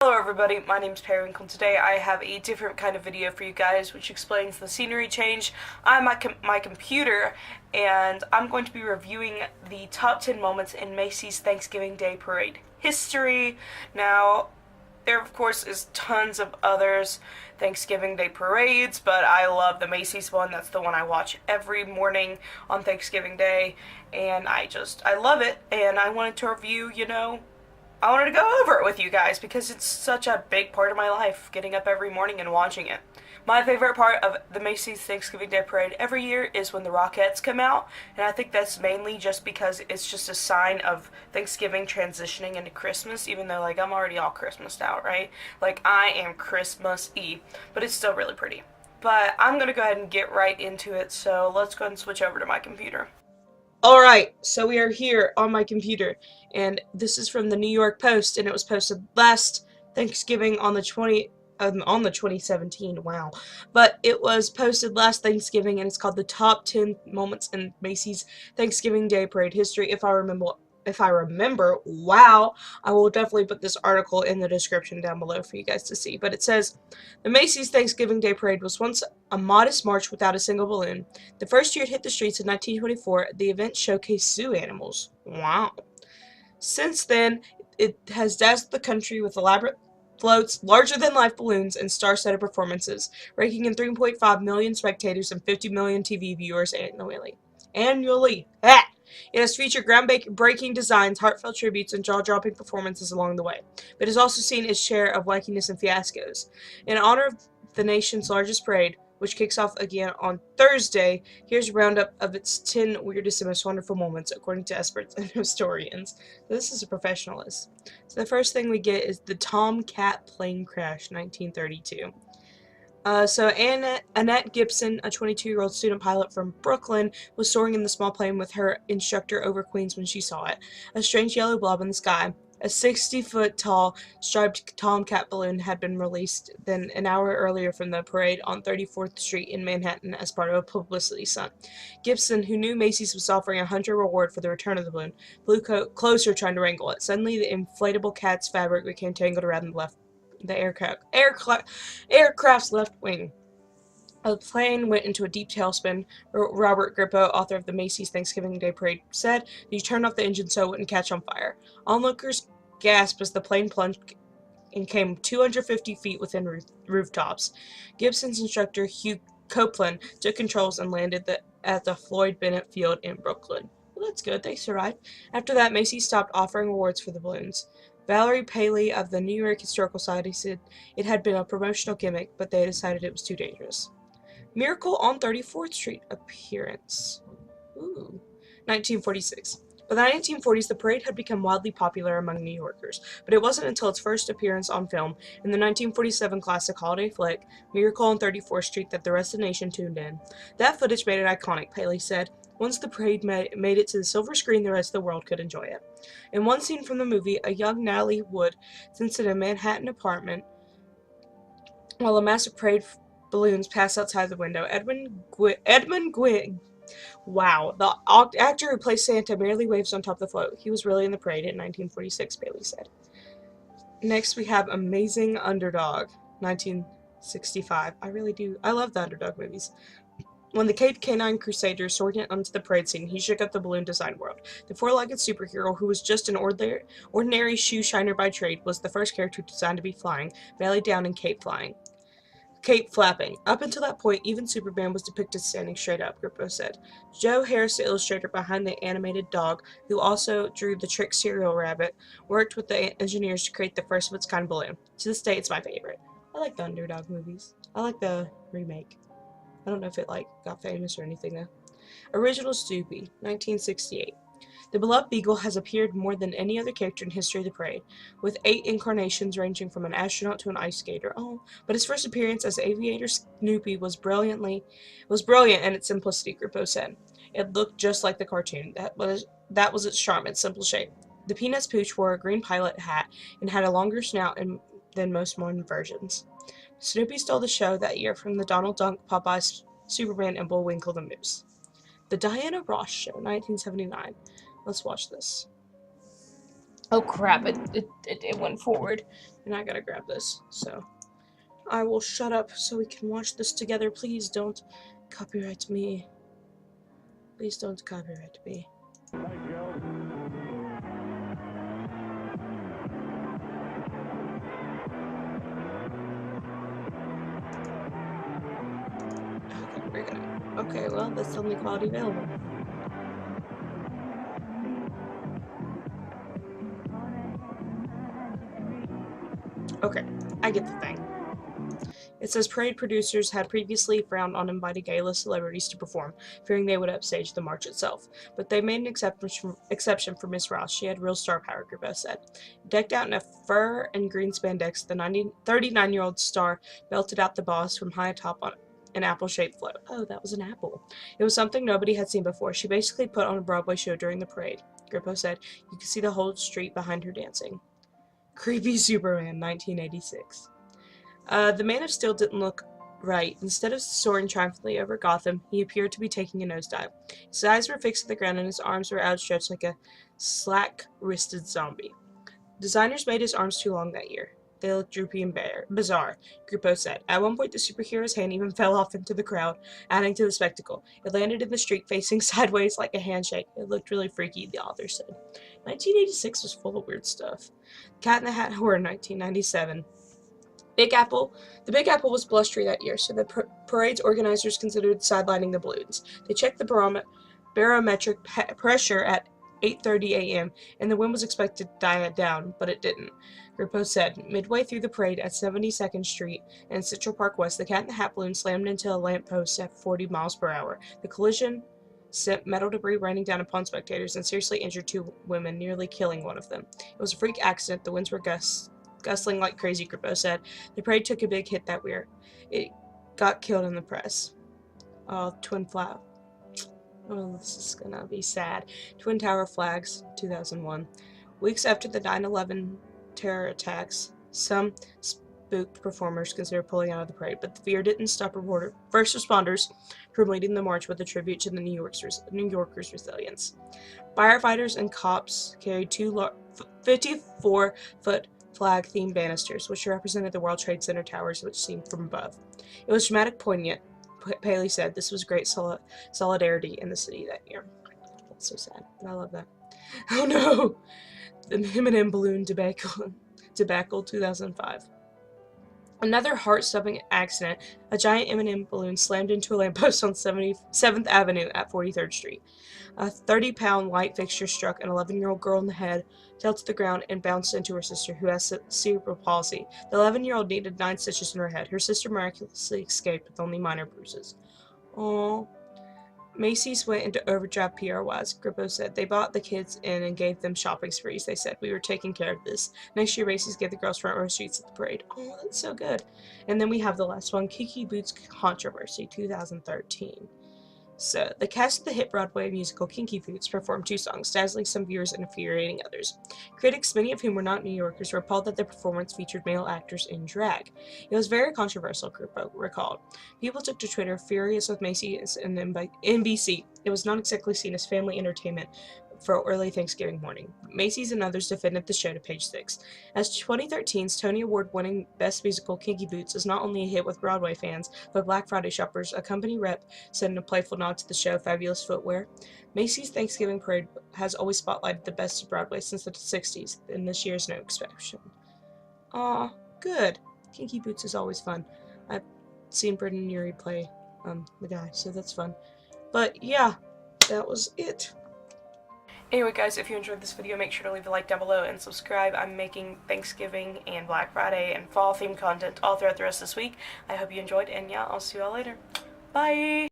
Hello everybody, my name is Periwinkle. Today I have a different kind of video for you guys which explains the scenery change. I'm at my computer and I'm going to be reviewing the top 10 moments in Macy's Thanksgiving Day Parade history. Now, there of course is tons of others Thanksgiving Day parades, but I love the Macy's one. That's the one I watch every morning on Thanksgiving Day, and I love it, and I wanted to review, I wanted to go over it with you guys because it's such a big part of my life, getting up every morning and watching it. My favorite part of the Macy's Thanksgiving Day Parade every year is when the Rockettes come out, and I think that's mainly just because it's just a sign of Thanksgiving transitioning into Christmas, even though, I'm already all Christmased out, right? I am Christmas-y, but it's still really pretty. But I'm going to go ahead and get right into it, so let's go ahead and switch over to my computer. Alright, so we are here on my computer, and this is from the New York Post, and it was posted last Thanksgiving on the 2017, wow. But it was posted last Thanksgiving, and it's called the Top 10 Moments in Macy's Thanksgiving Day Parade History, if I remember, wow. I will definitely put this article in the description down below for you guys to see. But it says, the Macy's Thanksgiving Day Parade was once a modest march without a single balloon. The first year it hit the streets in 1924, the event showcased zoo animals. Wow. Since then, it has dazzled the country with elaborate floats, larger-than-life balloons, and star-studded performances, raking in 3.5 million spectators and 50 million TV viewers annually. It has featured groundbreaking designs, heartfelt tributes, and jaw-dropping performances along the way, but has also seen its share of wackiness and fiascos. In honor of the nation's largest parade, which kicks off again on Thursday, here's a roundup of its 10 weirdest and most wonderful moments, according to experts and historians. This is a professional list. So the first thing we get is the Tomcat plane crash, 1932. So Annette Gibson, a 22-year-old student pilot from Brooklyn, was soaring in the small plane with her instructor over Queens when she saw it. A strange yellow blob in the sky. A 60-foot-tall striped Tomcat balloon had been released then an hour earlier from the parade on 34th Street in Manhattan as part of a publicity stunt. Gibson, who knew Macy's was offering a $100 reward for the return of the balloon, flew closer trying to wrangle it. Suddenly, the inflatable cat's fabric became tangled around the aircraft's left wing. The plane went into a deep tailspin. Robert Grippo, author of the Macy's Thanksgiving Day Parade, said he turned off the engine so it wouldn't catch on fire. Onlookers gasped as the plane plunged and came 250 feet within rooftops. Gibson's instructor, Hugh Copeland, took controls and landed at the Floyd Bennett Field in Brooklyn. Well, that's good. They survived. After that, Macy's stopped offering awards for the balloons. Valerie Paley of the New York Historical Society said it had been a promotional gimmick, but they decided it was too dangerous. Miracle on 34th Street appearance. Ooh. 1946. By the 1940s, the parade had become wildly popular among New Yorkers, but it wasn't until its first appearance on film in the 1947 classic holiday flick, Miracle on 34th Street, that the rest of the nation tuned in. That footage made it iconic, Paley said. Once the parade made it to the silver screen, the rest of the world could enjoy it. In one scene from the movie, a young Natalie Wood sits in a Manhattan apartment while a massive parade of balloons pass outside the window. Edmund Gwynn, wow, the actor who plays Santa merely waves on top of the float. He was really in the parade in 1946, Bailey said. Next, we have Amazing Underdog, 1965. I love the Underdog movies. When the Canine Crusader soared onto the parade scene, he shook up the balloon design world. The four-legged superhero, who was just an ordinary shoe shiner by trade, was the first character designed to be flying, belly down and cape flapping. Up until that point, even Superman was depicted standing straight up, Grippo said. Joe Harris, the illustrator behind the animated dog, who also drew the Trick Serial Rabbit, worked with the engineers to create the first of its kind balloon. To this day, it's my favorite. I like the Underdog movies. I like the remake. I don't know if it got famous or anything though. Original Snoopy, 1968. The beloved Beagle has appeared more than any other character in history of the parade, with 8 incarnations ranging from an astronaut to an ice skater. Oh, but his first appearance as aviator Snoopy was brilliant in its simplicity, Grippo said. It looked just like the cartoon. That was its charm, its simple shape. The Peanuts Pooch wore a green pilot hat and had a longer snout than most modern versions. Snoopy stole the show that year from the Donald Duck, Popeye, Superman, and Bullwinkle the Moose. The Diana Ross Show, 1979. Let's watch this. Oh crap, it went forward. And I gotta grab this, so. I will shut up so we can watch this together. Please don't copyright me. Please don't copyright me. Okay, we're gonna. Okay, well, that's the only quality available. Okay, I get the thing. It says parade producers had previously frowned on inviting A-list celebrities to perform, fearing they would upstage the march itself. But they made an exception for Miss Ross. She had real star power, Gervais said. Decked out in a fur and green spandex, the 39-year-old star belted out the boss from high atop on an apple-shaped float. Oh, that was an apple. It was something nobody had seen before. She basically put on a Broadway show during the parade, Grippo said. You could see the whole street behind her dancing. Creepy Superman, 1986. The Man of Steel didn't look right. Instead of soaring triumphantly over Gotham, he appeared to be taking a nosedive. His eyes were fixed at the ground and his arms were outstretched like a slack-wristed zombie. Designers made his arms too long that year. They looked droopy and bizarre, Grupo said. At one point, the superhero's hand even fell off into the crowd, adding to the spectacle. It landed in the street, facing sideways like a handshake. It looked really freaky, the author said. 1986 was full of weird stuff. Cat in the Hat Horror, 1997. The Big Apple was blustery that year, so the parade's organizers considered sidelining the balloons. They checked the barometric pressure at 8:30 a.m., and the wind was expected to die down, but it didn't. Grupo said, midway through the parade at 72nd Street and Central Park West, the Cat in the Hat balloon slammed into a lamppost at 40 miles per hour. The collision sent metal debris raining down upon spectators and seriously injured two women, nearly killing one of them. It was a freak accident. The winds were gustling like crazy, Grupo said. The parade took a big hit that year. It got killed in the press. Twin flag. Oh, this is gonna be sad. Twin Tower flags, 2001. Weeks after the 9/11 terror attacks, some spooked performers considered pulling out of the parade, but the fear didn't stop first responders from leading the march with a tribute to the New Yorkers' resilience. Firefighters and cops carried two 54-foot flag-themed banisters, which represented the World Trade Center towers, which seen from above. It was dramatic, poignant. Paley said this was great solidarity in the city that year. That's so sad, but I love that. Oh no! The M&M balloon debacle, 2005. Another heart-stopping accident. A giant M&M balloon slammed into a lamppost on 77th Avenue at 43rd Street. A 30-pound light fixture struck an 11-year-old girl in the head, fell to the ground, and bounced into her sister, who has cerebral palsy. The 11-year-old needed 9 stitches in her head. Her sister miraculously escaped with only minor bruises. Aww. Macy's went into overdrive PR-wise, Grippo said. They bought the kids in and gave them shopping sprees. They said, we were taking care of this. Next year, Macy's gave the girls front row seats at the parade. Oh, that's so good. And then we have the last one, Kinky Boots Controversy, 2013. So, the cast of the hit Broadway musical Kinky Boots performed 2 songs, dazzling some viewers and infuriating others. Critics, many of whom were not New Yorkers, were appalled that the performance featured male actors in drag. It was very controversial, Grupo recalled. People took to Twitter furious with Macy and NBC. It was not exactly seen as family entertainment for early Thanksgiving morning. Macy's and others defended the show to Page 6. As 2013's Tony Award-winning Best Musical Kinky Boots is not only a hit with Broadway fans, but Black Friday shoppers, a company rep said in a playful nod to the show Fabulous Footwear. Macy's Thanksgiving Parade has always spotlighted the best of Broadway since the 60s, and this year is no exception. Aw, good. Kinky Boots is always fun. I've seen Brendan Urie play the guy, so that's fun. But yeah, that was it. Anyway guys, if you enjoyed this video, make sure to leave a like down below and subscribe. I'm making Thanksgiving and Black Friday and fall themed content all throughout the rest of this week. I hope you enjoyed, and yeah, I'll see you all later. Bye!